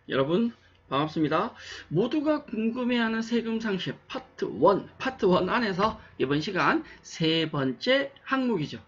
여러분 반갑습니다. 모두가 궁금해하는 세금 상식 파트 1 안에서 이번 시간 세 번째 항목이죠.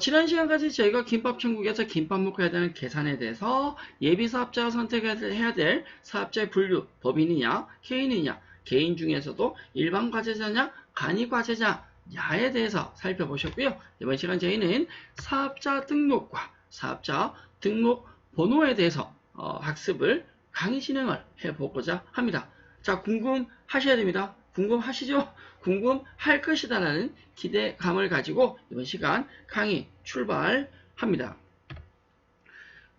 지난 시간까지 저희가 김밥천국에서 김밥 먹고 해야 되는 계산에 대해서 예비사업자가 선택해야 될 사업자의 분류, 법인이냐, 개인이냐, 개인 중에서도 일반 과세자냐, 간이 과세자냐에 대해서 살펴보셨고요. 이번 시간 저희는 사업자 등록과 사업자 등록 번호에 대해서 학습을 강의 진행을 해보고자 합니다. 자, 궁금하셔야 됩니다. 궁금하시죠? 궁금할 것이다 라는 기대감을 가지고 이번 시간 강의 출발합니다.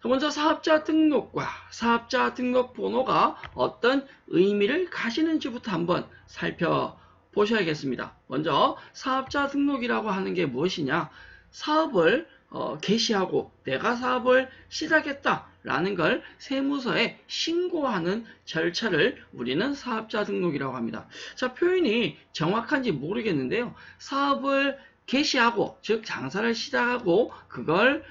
먼저 사업자 등록과 사업자 등록 번호가 어떤 의미를 가지는지부터 한번 살펴보셔야겠습니다. 먼저 사업자 등록이라고 하는 게 무엇이냐? 사업을 개시하고 내가 사업을 시작했다라는 걸 세무서에 신고하는 절차를 우리는 사업자 등록이라고 합니다. 자, 표현이 정확한지 모르겠는데요. 사업을 개시하고 즉 장사를 시작하고 그걸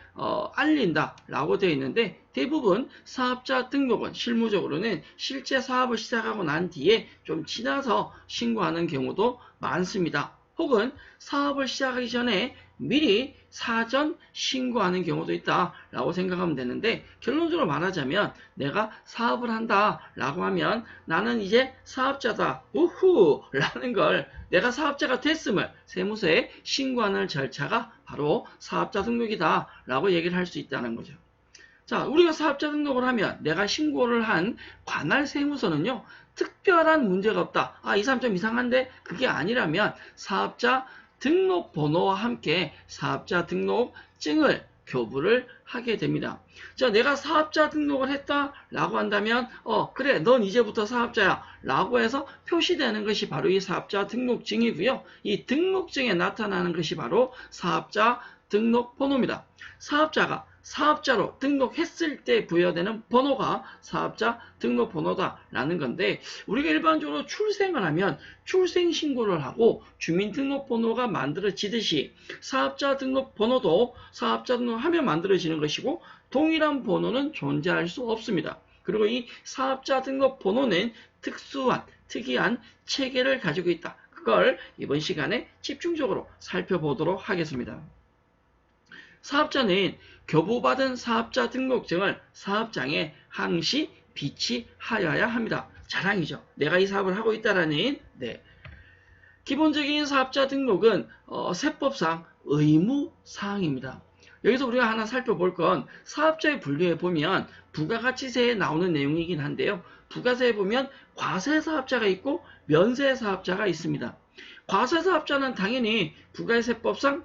알린다라고 되어 있는데 대부분 사업자 등록은 실무적으로는 실제 사업을 시작하고 난 뒤에 좀 지나서 신고하는 경우도 많습니다. 혹은 사업을 시작하기 전에 미리 사전 신고하는 경우도 있다라고 생각하면 되는데 결론적으로 말하자면 내가 사업을 한다라고 하면 나는 이제 사업자다 우후 라는 걸 내가 사업자가 됐음을 세무서에 신고하는 절차가 바로 사업자 등록이다 라고 얘기를 할 수 있다는 거죠. 자, 우리가 사업자 등록을 하면 내가 신고를 한 관할 세무서는요 특별한 문제가 없다. 이 사람 좀 이상한데 그게 아니라면 사업자 등록번호와 함께 사업자 등록증을 교부를 하게 됩니다. 자, 내가 사업자 등록을 했다라고 한다면 그래 넌 이제부터 사업자야 라고 해서 표시되는 것이 바로 이 사업자 등록증이고요. 이 등록증에 나타나는 것이 바로 사업자 등록번호입니다. 사업자가 사업자로 등록했을 때 부여되는 번호가 사업자 등록번호다라는 건데 우리가 일반적으로 출생을 하면 출생신고를 하고 주민등록번호가 만들어지듯이 사업자 등록번호도 사업자 등록하면 만들어지는 것이고 동일한 번호는 존재할 수 없습니다. 그리고 이 사업자 등록번호는 특이한 체계를 가지고 있다. 그걸 이번 시간에 집중적으로 살펴보도록 하겠습니다. 사업자는 교부받은 사업자 등록증을 사업장에 항시 비치하여야 합니다. 자랑이죠. 내가 이 사업을 하고 있다라는. 기본적인 사업자 등록은 세법상 의무사항입니다. 여기서 우리가 하나 살펴볼 건 사업자의 분류에 보면 부가가치세에 나오는 내용이긴 한데요. 부가세에 보면 과세사업자가 있고 면세사업자가 있습니다. 과세사업자는 당연히 부가세법상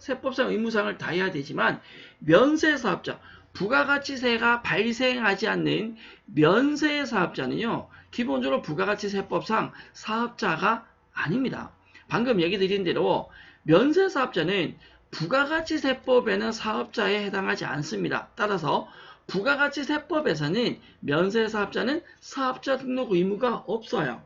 의무사항을 다해야 되지만 면세사업자, 부가가치세가 발생하지 않는 면세사업자는요. 기본적으로 부가가치세법상 사업자가 아닙니다. 방금 얘기 드린 대로 면세사업자는 부가가치세법에는 사업자에 해당하지 않습니다. 따라서 부가가치세법에서는 면세사업자는 사업자 등록 의무가 없어요.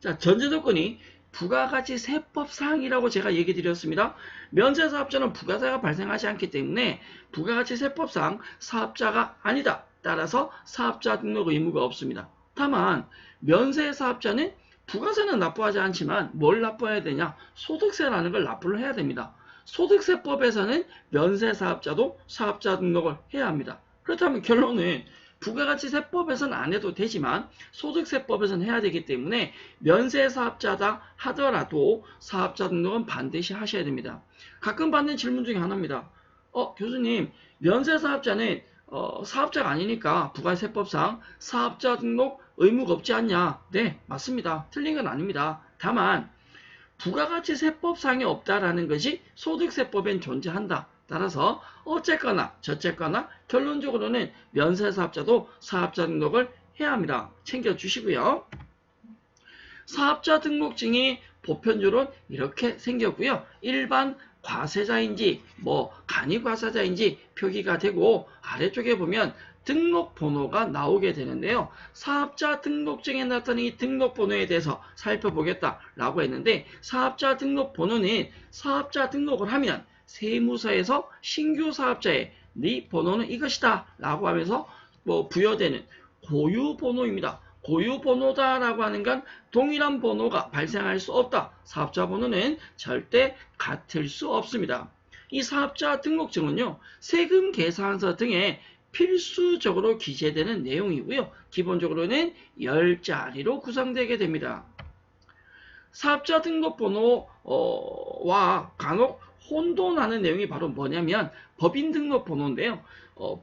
자, 전제조건이 부가가치세법상이라고 제가 얘기 드렸습니다. 면세사업자는 부가세가 발생하지 않기 때문에 부가가치세법상 사업자가 아니다. 따라서 사업자 등록 의무가 없습니다. 다만 면세사업자는 부가세는 납부하지 않지만 뭘 납부해야 되냐? 소득세라는 걸 납부를 해야 됩니다. 소득세법에서는 면세사업자도 사업자 등록을 해야 합니다. 그렇다면 결론은 부가가치세법에서는 안 해도 되지만 소득세법에서는 해야 되기 때문에 면세사업자다 하더라도 사업자 등록은 반드시 하셔야 됩니다. 가끔 받는 질문 중에 하나입니다. 교수님, 면세사업자는 사업자가 아니니까 부가세법상 사업자 등록 의무가 없지 않냐? 네, 맞습니다. 틀린 건 아닙니다. 다만 부가가치세법상이 없다라는 것이 소득세법엔 존재한다. 따라서 어쨌거나 저쨌거나 결론적으로는 면세사업자도 사업자 등록을 해야 합니다. 챙겨주시고요. 사업자 등록증이 보편적으로 이렇게 생겼고요. 일반 과세자인지 간이과세자인지 표기가 되고 아래쪽에 보면 등록번호가 나오게 되는데요. 사업자 등록증에 나타나는 이 등록번호에 대해서 살펴보겠다라고 했는데 사업자 등록번호는 사업자 등록을 하면 세무서에서 신규 사업자의 네 번호는 이것이다 라고 하면서 부여되는 고유번호입니다. 고유번호다라고 하는 건 동일한 번호가 발생할 수 없다. 사업자 번호는 절대 같을 수 없습니다. 이 사업자 등록증은요, 세금 계산서 등에 필수적으로 기재되는 내용이고요. 기본적으로는 10자리로 구성되게 됩니다. 사업자 등록번호와 간혹 혼돈하는 내용이 바로 뭐냐면 법인 등록번호인데요.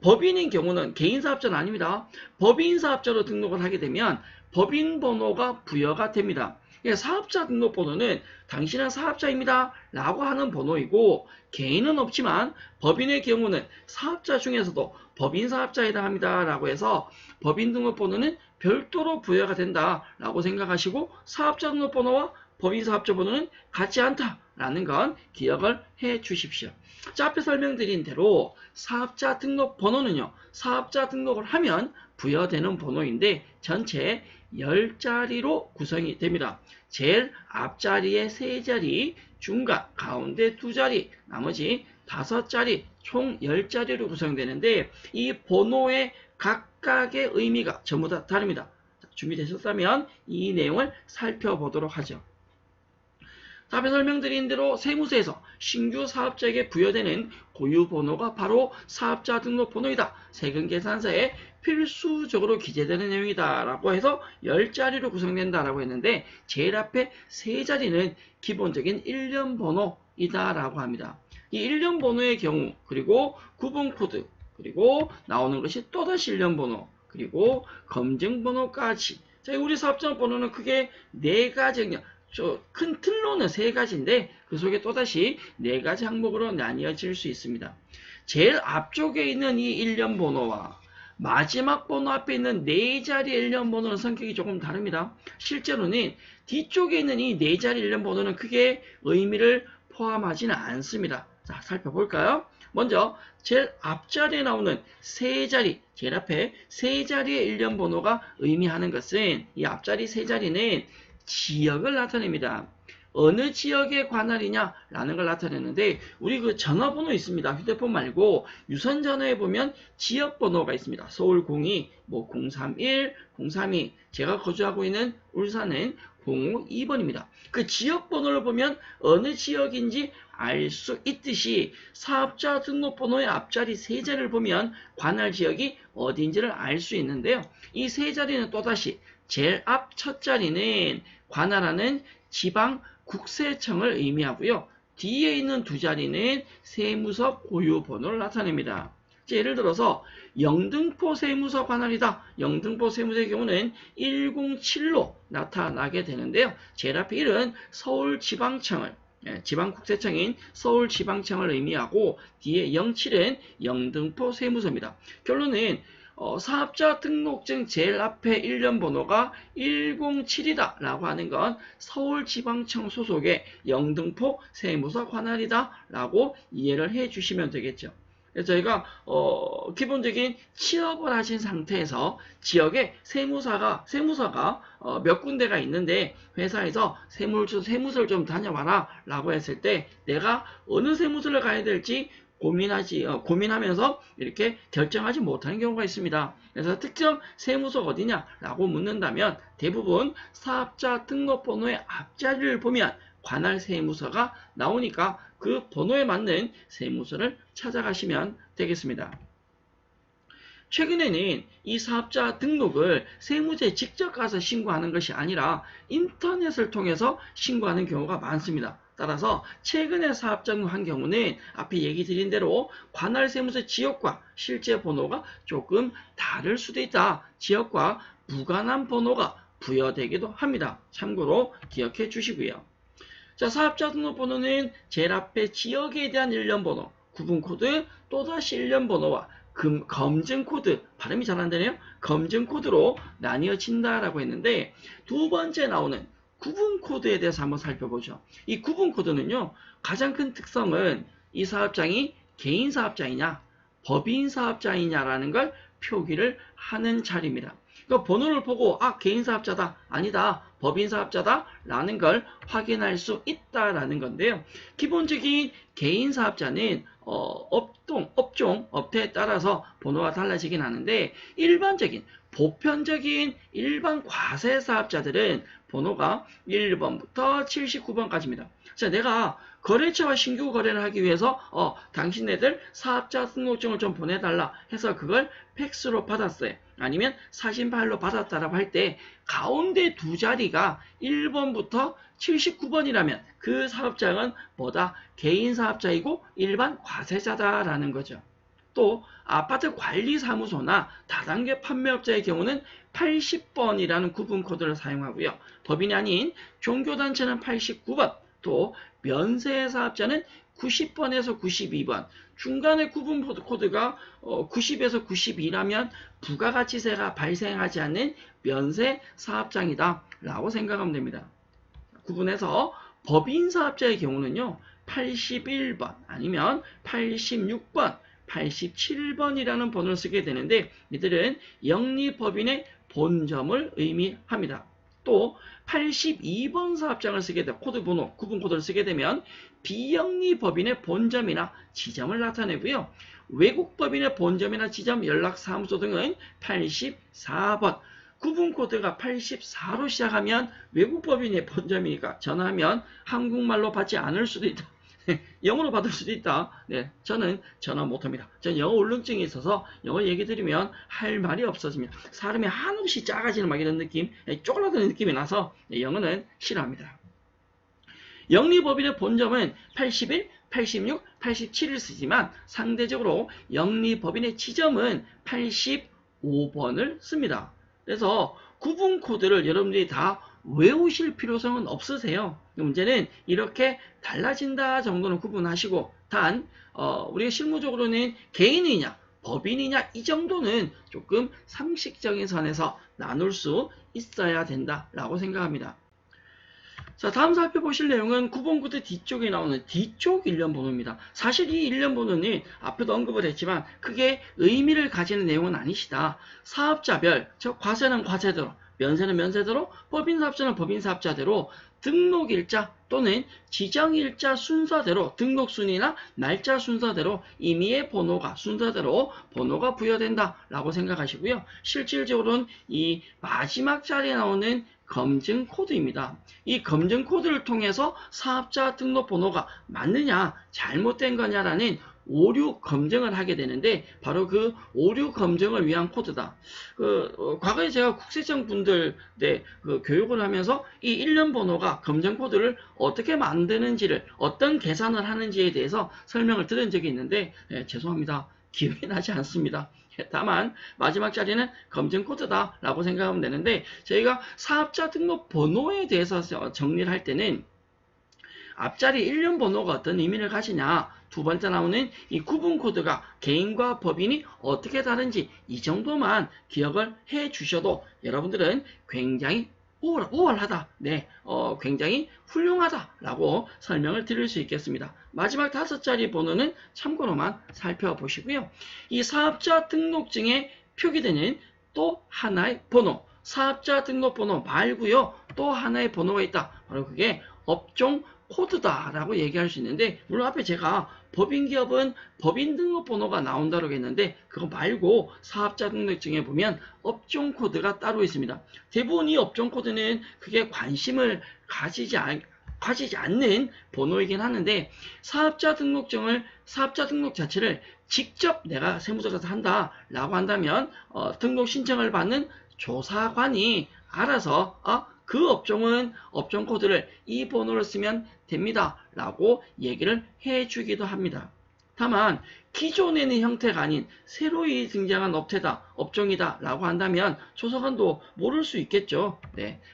법인인 경우는 개인사업자는 아닙니다. 법인사업자로 등록을 하게 되면 법인번호가 부여가 됩니다. 사업자 등록번호는 당신은 사업자입니다 라고 하는 번호이고, 개인은 없지만 법인의 경우는 사업자 중에서도 법인사업자에 해당합니다 라고 해서 법인 등록번호는 별도로 부여가 된다 라고 생각하시고, 사업자 등록번호와 법인사업자 번호는 같지 않다 라는 건 기억을 해 주십시오. 자, 앞에 설명드린 대로 사업자 등록 번호는요, 사업자 등록을 하면 부여되는 번호인데 전체 10자리로 구성이 됩니다. 제일 앞자리에 3자리, 중간, 가운데 2자리, 나머지 5자리, 총 10자리로 구성되는데 이 번호의 각각의 의미가 전부 다 다릅니다. 준비되셨다면 이 내용을 살펴보도록 하죠. 앞에 설명드린 대로 세무서에서 신규 사업자에게 부여되는 고유번호가 바로 사업자 등록번호이다. 세금계산서에 필수적으로 기재되는 내용이다 라고 해서 10자리로 구성된다라고 했는데, 제일 앞에 3자리는 기본적인 1년 번호이다 라고 합니다. 이 1년 번호의 경우, 그리고 구분코드, 그리고 나오는 것이 또다시 1년 번호, 그리고 검증번호까지. 자, 우리 사업자 번호는 크게 4가지, 큰 틀로는 3가지인데 그 속에 또다시 4가지 항목으로 나뉘어질 수 있습니다. 제일 앞쪽에 있는 이 1년 번호와 마지막 번호 앞에 있는 4자리 1년 번호는 성격이 조금 다릅니다. 실제로는 뒤쪽에 있는 이 4자리 1년 번호는 크게 의미를 포함하지는 않습니다. 자, 살펴볼까요? 먼저 제일 앞자리에 나오는 3자리, 제일 앞에 3자리의 1년 번호가 의미하는 것은, 이 앞자리 3자리는 지역을 나타냅니다. 어느 지역의 관할이냐라는 걸 나타내는데, 우리 그 전화번호 있습니다. 휴대폰 말고 유선 전화에 보면 지역 번호가 있습니다. 서울 02, 031, 032. 제가 거주하고 있는 울산은 052번입니다. 그 지역 번호를 보면 어느 지역인지 알 수 있듯이 사업자 등록번호의 앞자리 3자리를 보면 관할 지역이 어딘지를 알 수 있는데요. 이 3자리는 또다시 제일 앞 첫 자리는 관할하는 지방 국세청을 의미하고요. 뒤에 있는 2자리는 세무서 고유 번호를 나타냅니다. 예를 들어서 영등포 세무서 관할이다. 영등포 세무서의 경우는 107로 나타나게 되는데요. 제일 앞에 1은 서울지방청을, 지방국세청인 서울지방청을 의미하고, 뒤에 07은 영등포 세무서입니다. 결론은 사업자 등록증 제일 앞에 1년 번호가 107이다 라고 하는 건 서울지방청 소속의 영등포 세무서 관할이다 라고 이해를 해 주시면 되겠죠. 그래서 저희가 기본적인 취업을 하신 상태에서 지역에 세무서가 몇 군데가 있는데 회사에서 세무서를 좀 다녀와라 라고 했을 때 내가 어느 세무서를 가야 될지 고민하면서 이렇게 결정하지 못하는 경우가 있습니다. 그래서 특정 세무서가 어디냐라고 묻는다면 대부분 사업자 등록번호의 앞자리를 보면 관할 세무서가 나오니까 그 번호에 맞는 세무서를 찾아가시면 되겠습니다. 최근에는 이 사업자 등록을 세무서에 직접 가서 신고하는 것이 아니라 인터넷을 통해서 신고하는 경우가 많습니다. 따라서 최근에 사업자 등록한 경우는 앞에 얘기 드린 대로 관할 세무서 지역과 실제 번호가 조금 다를 수도 있다. 지역과 무관한 번호가 부여되기도 합니다. 참고로 기억해 주시고요. 자, 사업자 등록번호는 제일 앞에 지역에 대한 1년 번호, 구분코드, 또다시 1년 번호와 검증코드, 발음이 잘 안 되네요. 검증코드로 나뉘어진다라고 했는데, 두 번째 나오는 구분코드에 대해서 한번 살펴보죠. 이 구분코드는요, 가장 큰 특성은 이 사업장이 개인사업자이냐, 법인사업자이냐라는 걸 표기를 하는 자리입니다. 그 번호를 보고 개인사업자다, 아니다, 법인사업자다 라는 걸 확인할 수 있다라는 건데요. 기본적인 개인사업자는 업종, 업태에 따라서 번호가 달라지긴 하는데 일반적인 보편적인 일반 과세사업자들은 번호가 1번부터 79번까지입니다. 자, 내가 거래처와 신규 거래를 하기 위해서 당신네들 사업자 등록증을 좀 보내달라 해서 그걸 팩스로 받았어요. 아니면 사진 파일로 받았다라고 할 때 가운데 두 자리가 1번부터 79번이라면 그 사업장은 뭐다? 개인 사업자이고 일반 과세자다라는 거죠. 또 아파트 관리사무소나 다단계 판매업자의 경우는 80번이라는 구분 코드를 사용하고요. 법인이 아닌 종교단체는 89번, 또 면세사업자는 90번에서 92번, 중간에 구분 코드가 90에서 92라면 부가가치세가 발생하지 않는 면세사업장이다 라고 생각하면 됩니다. 구분해서 법인사업자의 경우는요, 81번 아니면 86번, 87번이라는 번호를 쓰게 되는데 이들은 영리법인의 본점을 의미합니다. 또 82번 사업장을 쓰게 돼 코드 번호, 구분 코드를 쓰게 되면 비영리법인의 본점이나 지점을 나타내고요. 외국법인의 본점이나 지점, 연락사무소 등은 84번, 구분 코드가 84로 시작하면 외국법인의 본점이니까 전화하면 한국말로 받지 않을 수도 있다. 영어로 받을 수도 있다. 네, 저는 전화 못합니다. 저는 영어 울렁증이 있어서 영어 얘기 드리면 할 말이 없어집니다. 사람이 한없이 작아지는 막 이런 느낌, 쪼그라드는 느낌이 나서 영어는 싫어합니다. 영리법인의 본점은 81, 86, 87을 쓰지만 상대적으로 영리법인의 지점은 85번을 씁니다. 그래서 구분 코드를 여러분들이 다 외우실 필요성은 없으세요. 문제는 이렇게 달라진다 정도는 구분하시고 단 우리가 실무적으로는 개인이냐 법인이냐 이 정도는 조금 상식적인 선에서 나눌 수 있어야 된다라고 생각합니다. 자, 다음 살펴보실 내용은 구분 코드 뒤쪽에 나오는 뒤쪽 일련 번호입니다. 사실 이 일련 번호는 앞에도 언급을 했지만 크게 의미를 가지는 내용은 아니시다. 사업자별, 즉 과세는 과세대로, 면세는 면세대로, 법인사업자는 법인사업자대로 등록일자 또는 지정일자 순서대로 등록순위나 날짜 순서대로 임의의 번호가 순서대로 번호가 부여된다라고 생각하시고요. 실질적으로는 이 마지막 자리에 나오는 검증 코드입니다. 이 검증 코드를 통해서 사업자 등록 번호가 맞느냐 잘못된 거냐라는 오류 검증을 하게 되는데 바로 그 오류 검증을 위한 코드다. 과거에 제가 국세청 분들 교육을 하면서 이 일련 번호가 검증 코드를 어떻게 만드는지를 어떤 계산을 하는지에 대해서 설명을 들은 적이 있는데 죄송합니다. 기억이 나지 않습니다. 다만 마지막 자리는 검증 코드다 라고 생각하면 되는데 저희가 사업자 등록 번호에 대해서 정리를 할 때는 앞자리 일련 번호가 어떤 의미를 가지냐, 두 번째 나오는 이 구분 코드가 개인과 법인이 어떻게 다른지 이 정도만 기억을 해 주셔도 여러분들은 굉장히 우월하다, 굉장히 훌륭하다라고 설명을 드릴 수 있겠습니다. 마지막 5자리 번호는 참고로만 살펴보시고요. 이 사업자 등록증에 표기되는 또 하나의 번호, 사업자 등록번호 말고요. 또 하나의 번호가 있다. 바로 그게 업종 코드다라고 얘기할 수 있는데 물론 앞에 제가 법인기업은 법인등록번호가 나온다고 했는데 그거 말고 사업자 등록증에 보면 업종 코드가 따로 있습니다. 대부분 이 업종 코드는 크게 관심을 가지지 않는 번호이긴 하는데 사업자 등록 자체를 직접 내가 세무서에서 한다라고 한다면 등록 신청을 받는 조사관이 알아서 그 업종은 업종 코드를 이 번호를 쓰면 됩니다 라고 얘기를 해주기도 합니다. 다만 기존에 있는 형태가 아닌 새로이 등장한 업종이다 라고 한다면 조사관도 모를 수 있겠죠.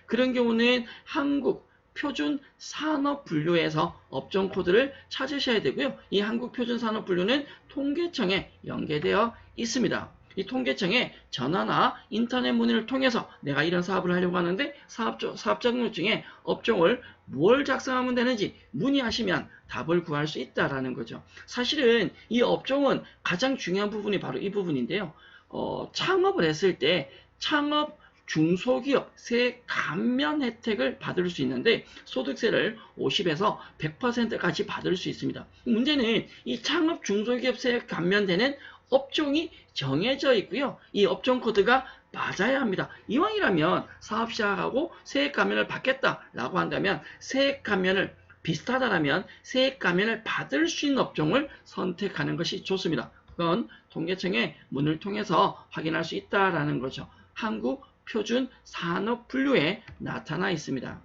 그런 경우는 한국 표준 산업 분류에서 업종 코드를 찾으셔야 되고요. 이 한국 표준 산업 분류는 통계청에 연계되어 있습니다. 이 통계청에 전화나 인터넷 문의를 통해서 내가 이런 사업을 하려고 하는데 사업자 등록증에 업종을 뭘 작성하면 되는지 문의하시면 답을 구할 수 있다라는 거죠. 사실은 이 업종은 가장 중요한 부분이 바로 이 부분인데요. 창업을 했을 때 창업 중소기업 세액 감면 혜택을 받을 수 있는데 소득세를 50에서 100%까지 받을 수 있습니다. 문제는 이 창업 중소기업 세액 감면되는 업종이 정해져 있고요. 이 업종 코드가 맞아야 합니다. 이왕이라면 사업 시작하고 세액 감면을 받겠다라고 한다면 세액 감면을 비슷하다라면 세액 감면을 받을 수 있는 업종을 선택하는 것이 좋습니다. 그건 통계청의 문을 통해서 확인할 수 있다라는 거죠. 한국표준산업분류에 나타나 있습니다.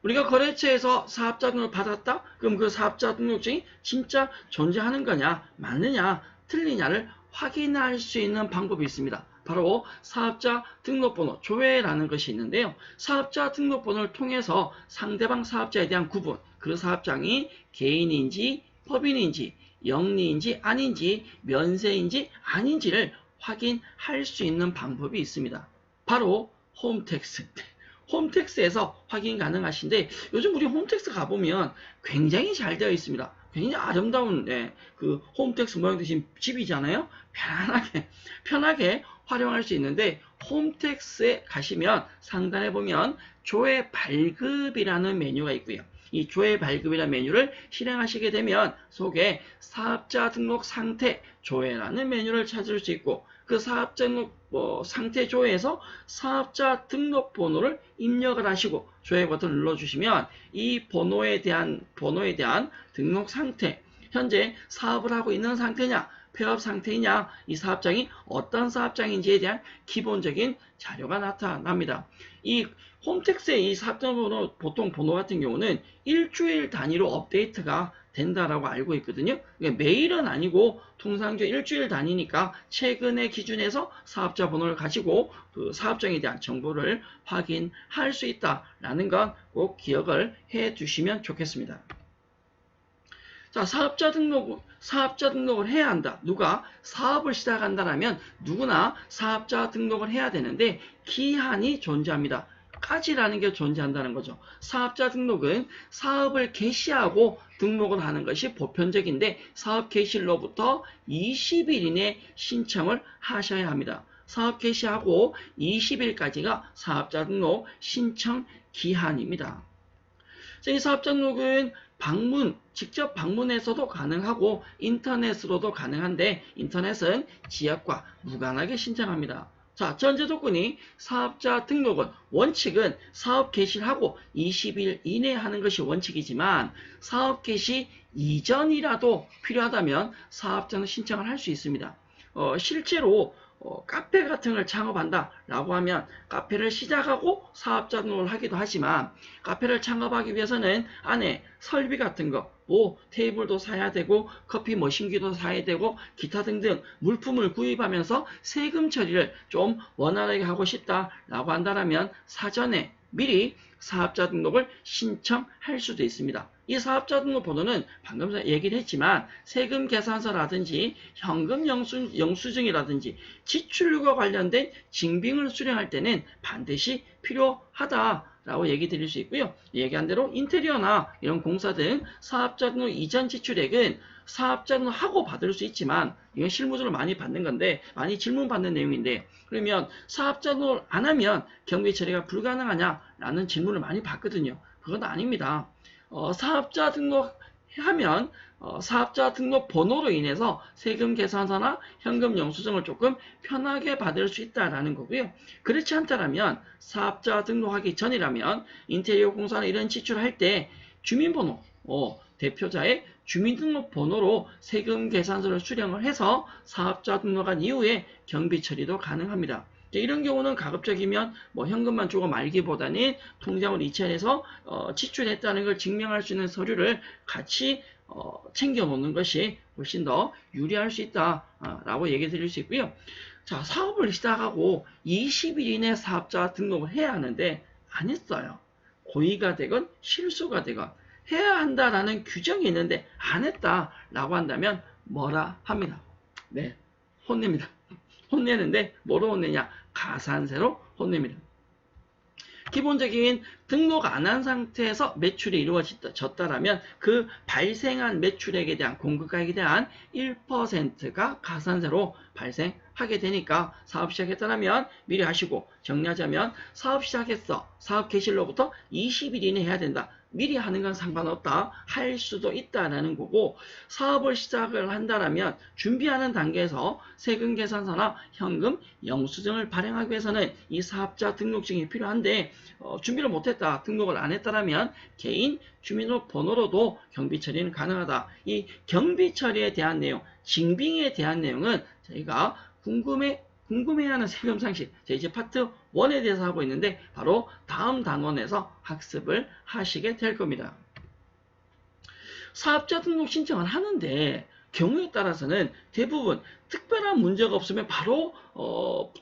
우리가 거래처에서 사업자 등록을 받았다? 그럼 그 사업자 등록증이 진짜 존재하는 거냐, 맞느냐, 틀리냐를 확인할 수 있는 방법이 있습니다. 바로 사업자 등록번호 조회라는 것이 있는데요. 사업자 등록번호를 통해서 상대방 사업자에 대한 구분, 그 사업장이 개인인지 법인인지 영리인지 아닌지 면세인지 아닌지를 확인할 수 있는 방법이 있습니다. 바로 홈택스. 홈택스에서 확인 가능하신데 요즘 우리 홈택스 가보면 굉장히 잘 되어 있습니다. 굉장히 아름다운 그 홈택스 모양 되신 집이잖아요. 편하게 활용할 수 있는데 홈택스에 가시면 상단에 보면 조회 발급이라는 메뉴가 있고요. 이 조회 발급이라는 메뉴를 실행하시게 되면 속에 사업자 등록 상태 조회라는 메뉴를 찾을 수 있고 그 사업자 등록 상태 조회에서 사업자 등록 번호를 입력을 하시고 조회 버튼을 눌러주시면 이 번호에 대한 등록 상태, 현재 사업을 하고 있는 상태냐, 폐업 상태이냐, 이 사업장이 어떤 사업장인지에 대한 기본적인 자료가 나타납니다. 이 홈택스의 이 사업장 번호, 보통 번호 같은 경우는 일주일 단위로 업데이트가 된다라고 알고 있거든요. 그러니까 매일은 아니고 통상적으로 일주일 단위니까 최근의 기준에서 사업자 번호를 가지고 그 사업장에 대한 정보를 확인할 수 있다라는 건 꼭 기억을 해 두시면 좋겠습니다. 자, 사업자 등록을 해야 한다. 누가 사업을 시작한다라면 누구나 사업자 등록을 해야 되는데 기한이 존재합니다. 까지라는 게 존재한다는 거죠. 사업자 등록은 사업을 개시하고 등록을 하는 것이 보편적인데 사업 개시일로부터 20일 이내 신청을 하셔야 합니다. 사업 개시하고 20일까지가 사업자 등록 신청 기한입니다. 이 사업자 등록은 직접 방문해서도 가능하고 인터넷으로도 가능한데 인터넷은 지역과 무관하게 신청합니다. 자, 전제 조건이 사업자 등록은 원칙은 사업 개시를 하고 20일 이내에 하는 것이 원칙이지만 사업 개시 이전이라도 필요하다면 사업자는 신청을 할 수 있습니다. 실제로 카페 같은 걸 창업한다 라고 하면 카페를 시작하고 사업자 등록을 하기도 하지만 카페를 창업하기 위해서는 안에 설비 같은 거 테이블도 사야 되고 커피 머신기도 사야 되고 기타 등등 물품을 구입하면서 세금 처리를 좀 원활하게 하고 싶다 라고 한다면 사전에 미리 사업자 등록을 신청할 수도 있습니다. 이 사업자 등록 번호는 방금 얘기를 했지만 세금 계산서라든지 현금 영수증이라든지 지출과 관련된 징빙을 수령할 때는 반드시 필요하다라고 얘기 드릴 수 있고요. 얘기한 대로 인테리어나 이런 공사 등 사업자 등록 이전 지출액은 사업자 등록하고 받을 수 있지만 이건 실무적으로 많이 받는 건데 많이 질문 받는 내용인데 그러면 사업자 등록을 안 하면 경비 처리가 불가능하냐라는 질문을 많이 받거든요. 그건 아닙니다. 사업자 등록하면 사업자 등록 번호로 인해서 세금 계산서나 현금 영수증을 조금 편하게 받을 수 있다라는 거고요. 그렇지 않다면 사업자 등록하기 전이라면 인테리어 공사나 이런 지출할 때 주민번호, 대표자의 주민등록번호로 세금 계산서를 수령을 해서 사업자 등록한 이후에 경비 처리도 가능합니다. 이런 경우는 가급적이면 현금만 주고 말기보다는 통장을 이체해서 지출했다는 걸 증명할 수 있는 서류를 같이 챙겨 놓는 것이 훨씬 더 유리할 수 있다라고 얘기 드릴 수 있고요. 자, 사업을 시작하고 20일 이내 사업자 등록을 해야 하는데 안 했어요. 고의가 되건 실수가 되건 해야 한다라는 규정이 있는데 안 했다라고 한다면 뭐라 합니다. 네, 혼냅니다. 혼내는데 뭐로 혼내냐? 가산세로 혼냅니다. 기본적인 등록 안 한 상태에서 매출이 이루어졌다라면 그 발생한 매출액에 대한 공급가액에 대한 1%가 가산세로 발생하게 되니까 사업 시작했다면 미리 하시고, 정리하자면 사업 시작했어. 사업 개시일로부터 20일 이내 해야 된다. 미리 하는 건 상관없다. 할 수도 있다라는 거고, 사업을 시작을 한다라면 준비하는 단계에서 세금 계산서나 현금 영수증을 발행하기 위해서는 이 사업자 등록증이 필요한데, 준비를 못했다, 등록을 안 했다라면 개인 주민번호로도 경비 처리는 가능하다. 이 경비 처리에 대한 내용, 징빙에 대한 내용은 저희가 궁금해하는 세금 상식, 이제 파트 1에 대해서 하고 있는데 바로 다음 단원에서 학습을 하시게 될 겁니다. 사업자 등록 신청을 하는데 경우에 따라서는 대부분 특별한 문제가 없으면 바로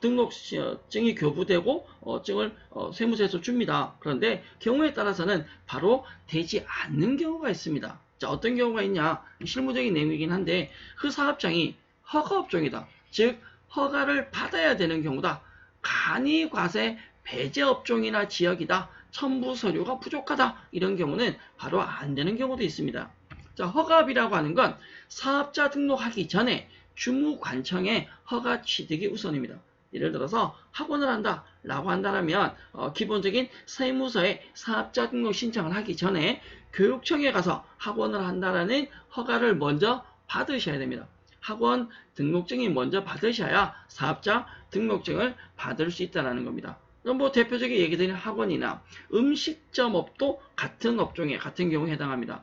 등록증이 교부되고 증을 세무서에서 줍니다. 그런데 경우에 따라서는 바로 되지 않는 경우가 있습니다. 자, 어떤 경우가 있냐? 실무적인 내용이긴 한데 그 사업장이 허가업종이다. 즉 허가를 받아야 되는 경우다. 간이과세 배제업종이나 지역이다. 첨부 서류가 부족하다. 이런 경우는 바로 안 되는 경우도 있습니다. 자, 허가업이라고 하는 건 사업자 등록하기 전에 주무관청의 허가 취득이 우선입니다. 예를 들어서 학원을 한다 라고 한다면 기본적인 세무서에 사업자 등록 신청을 하기 전에 교육청에 가서 학원을 한다라는 허가를 먼저 받으셔야 됩니다. 학원 등록증이 먼저 받으셔야 사업자 등록증을 받을 수 있다는 겁니다. 뭐 대표적인 얘기 드린 학원이나 음식점업도 같은 업종에 같은 경우에 해당합니다.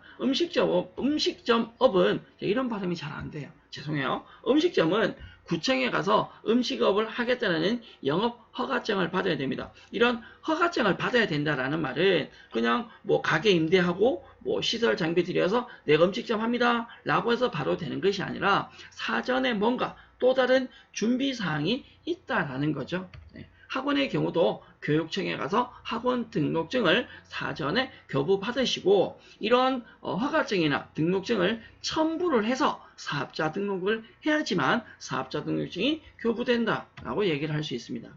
음식점업은 이런 발음이 잘 안 돼요. 죄송해요. 음식점은 구청에 가서 음식업을 하겠다는 영업 허가증을 받아야 됩니다. 이런 허가증을 받아야 된다라는 말은 그냥 뭐 가게 임대하고 뭐 시설 장비 들여서 내가 음식점 합니다 라고 해서 바로 되는 것이 아니라 사전에 뭔가 또 다른 준비 사항이 있다라는 거죠. 네. 학원의 경우도 교육청에 가서 학원 등록증을 사전에 교부받으시고 이런 허가증이나 등록증을 첨부를 해서 사업자 등록을 해야지만 사업자 등록증이 교부된다라고 얘기를 할 수 있습니다.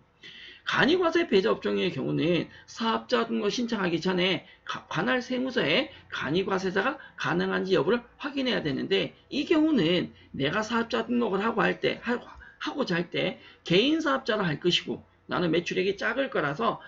간이과세 배제업종의 경우는 사업자 등록 신청하기 전에 관할 세무서에 간이과세자가 가능한지 여부를 확인해야 되는데 이 경우는 내가 사업자 등록을 하고자 할 때 개인 사업자로 할 것이고 나는 매출액이 작을 거라서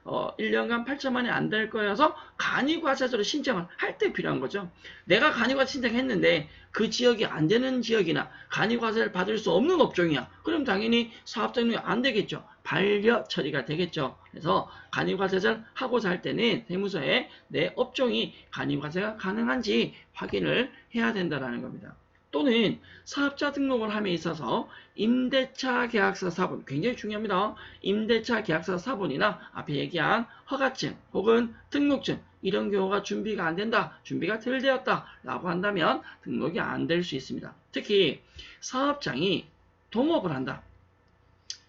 1년간 8천만이 안 될 거여서 간이과세자로 신청을 할 때 필요한 거죠. 내가 간이과세 신청했는데 그 지역이 안 되는 지역이나 간이과세를 받을 수 없는 업종이야. 그럼 당연히 사업자 등록이 안 되겠죠. 반려 처리가 되겠죠. 그래서 간이과세자를 하고자 할 때는 세무서에 내 업종이 간이과세가 가능한지 확인을 해야 된다는 겁니다. 또는 사업자 등록을 함에 있어서 임대차 계약서 사본, 굉장히 중요합니다. 임대차 계약서 사본이나 앞에 얘기한 허가증 혹은 등록증 이런 경우가 준비가 안 된다, 준비가 덜 되었다 라고 한다면 등록이 안 될 수 있습니다. 특히 사업장이 동업을 한다,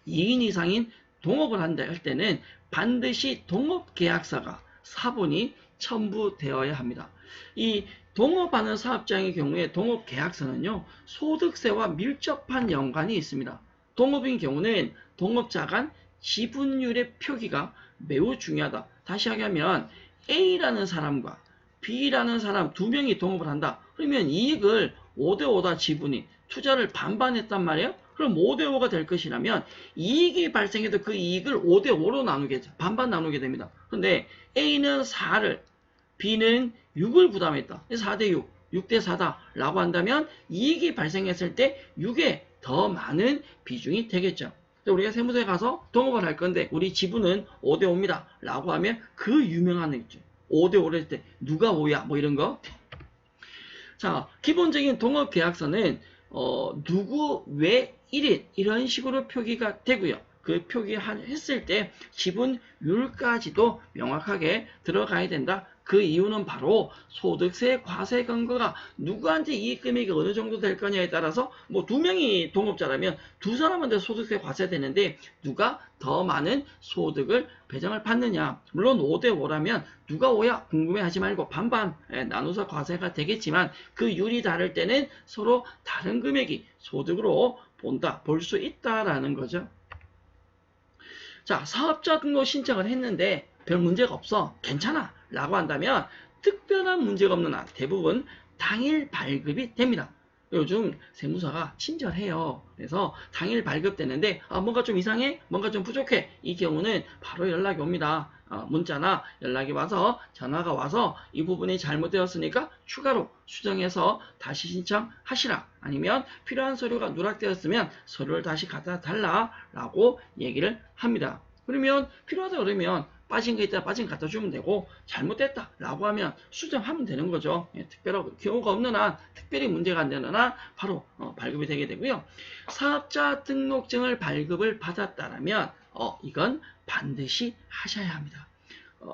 2인 이상인 동업을 한다 할 때는 반드시 동업계약서가 사본이 첨부되어야 합니다. 이 동업하는 사업장의 경우에 동업계약서는요, 소득세와 밀접한 연관이 있습니다. 동업인 경우는 동업자 간 지분율의 표기가 매우 중요하다. 다시 하면 A라는 사람과 B라는 사람 두 명이 동업을 한다. 그러면 이익을 5대5다 지분이 투자를 반반 했단 말이에요. 그럼 5대5가 될 것이라면 이익이 발생해도 그 이익을 5대5로 나누겠죠. 반반 나누게 됩니다. 그런데 A는 4를 B는 6을 부담했다. 4대6, 6대4다 라고 한다면 이익이 발생했을 때 6에 더 많은 비중이 되겠죠. 우리가 세무서에 가서 동업을 할 건데 우리 지분은 5대5입니다 라고 하면 그 유명한 있죠. 5대5를 할 때 누가 5야 뭐 이런 거. 자, 기본적인 동업계약서는 누구 왜 1인 이런 식으로 표기가 되고요. 그 표기했을 때 지분율까지도 명확하게 들어가야 된다. 그 이유는 바로 소득세 과세 근거가 누구한테 이익 금액이 어느 정도 될 거냐에 따라서 뭐 2명이 동업자라면 2사람한테 소득세 과세되는데 누가 더 많은 소득을 배정을 받느냐. 물론 5대5라면 누가 5야 궁금해하지 말고 반반 나눠서 과세가 되겠지만 그 율이 다를 때는 서로 다른 금액이 소득으로 볼 수 있다라는 거죠. 자, 사업자 등록 신청을 했는데 별 문제가 없어. 괜찮아. 라고 한다면 특별한 문제가 없는 한 대부분 당일 발급이 됩니다. 요즘 세무사가 친절해요. 그래서 당일 발급되는데 뭔가 좀 이상해? 뭔가 좀 부족해? 이 경우는 바로 연락이 옵니다. 문자나 연락이 와서 전화가 와서 이 부분이 잘못되었으니까 추가로 수정해서 다시 신청하시라. 아니면 필요한 서류가 누락되었으면 서류를 다시 갖다 달라 라고 얘기를 합니다. 그러면 필요하다 그러면 빠진 거 있다 빠진 거 갖다 주면 되고 잘못됐다 라고 하면 수정하면 되는 거죠. 특별한 경우가 없는 한 특별히 문제가 안 되는 한 바로 발급이 되게 되고요. 사업자 등록증을 발급을 받았다라면 이건 반드시 하셔야 합니다.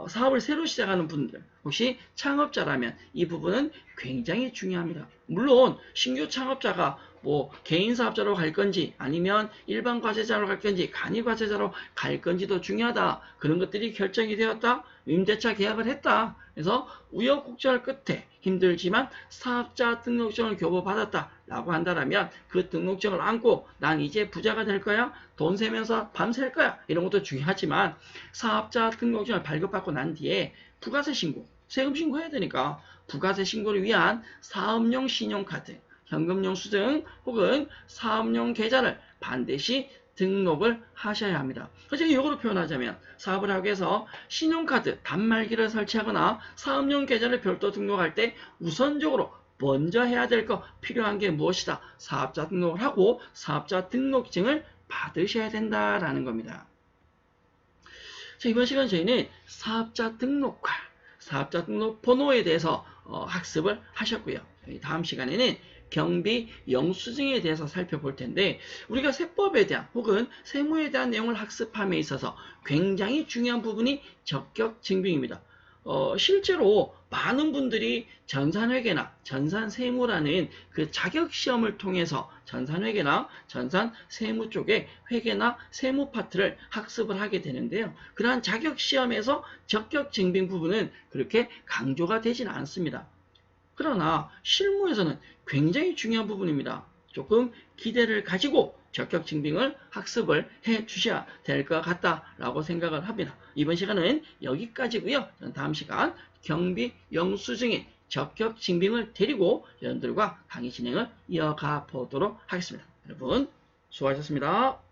사업을 새로 시작하는 분들 혹시 창업자라면 이 부분은 굉장히 중요합니다. 물론 신규 창업자가 뭐 개인 사업자로 갈 건지 아니면 일반 과세자로 갈 건지 간이 과세자로 갈 건지도 중요하다. 그런 것들이 결정이 되었다. 임대차 계약을 했다. 그래서 우여곡절 끝에 힘들지만 사업자 등록증을 교부받았다 라고 한다면 그 등록증을 안고 난 이제 부자가 될 거야. 돈 세면서 밤샐 거야. 이런 것도 중요하지만 사업자 등록증을 발급받고 난 뒤에 부가세 신고, 세금 신고해야 되니까 부가세 신고를 위한 사업용 신용카드, 현금용 수증 혹은 사업용 계좌를 반드시 등록을 하셔야 합니다. 제가 역으로 표현하자면 사업을 하기 위해서 신용카드 단말기를 설치하거나 사업용 계좌를 별도 등록할 때 우선적으로 먼저 해야 될 거 필요한 게 무엇이다. 사업자 등록을 하고 사업자 등록증을 받으셔야 된다라는 겁니다. 자, 이번 시간 저희는 사업자 등록과 사업자 등록 번호에 대해서 학습을 하셨고요. 다음 시간에는 경비 영수증에 대해서 살펴볼 텐데 우리가 세법에 대한 혹은 세무에 대한 내용을 학습함에 있어서 굉장히 중요한 부분이 적격증빙입니다. 실제로 많은 분들이 전산회계나 전산세무라는 그 자격시험을 통해서 전산회계나 전산세무 쪽에 회계나 세무 파트를 학습을 하게 되는데요. 그러한 자격시험에서 적격증빙 부분은 그렇게 강조가 되진 않습니다. 그러나 실무에서는 굉장히 중요한 부분입니다. 조금 기대를 가지고 적격증빙을 학습을 해 주셔야 될 것 같다라고 생각을 합니다. 이번 시간은 여기까지고요. 다음 시간 경비 영수증의 적격증빙을 데리고 여러분들과 강의 진행을 이어가 보도록 하겠습니다. 여러분 수고하셨습니다.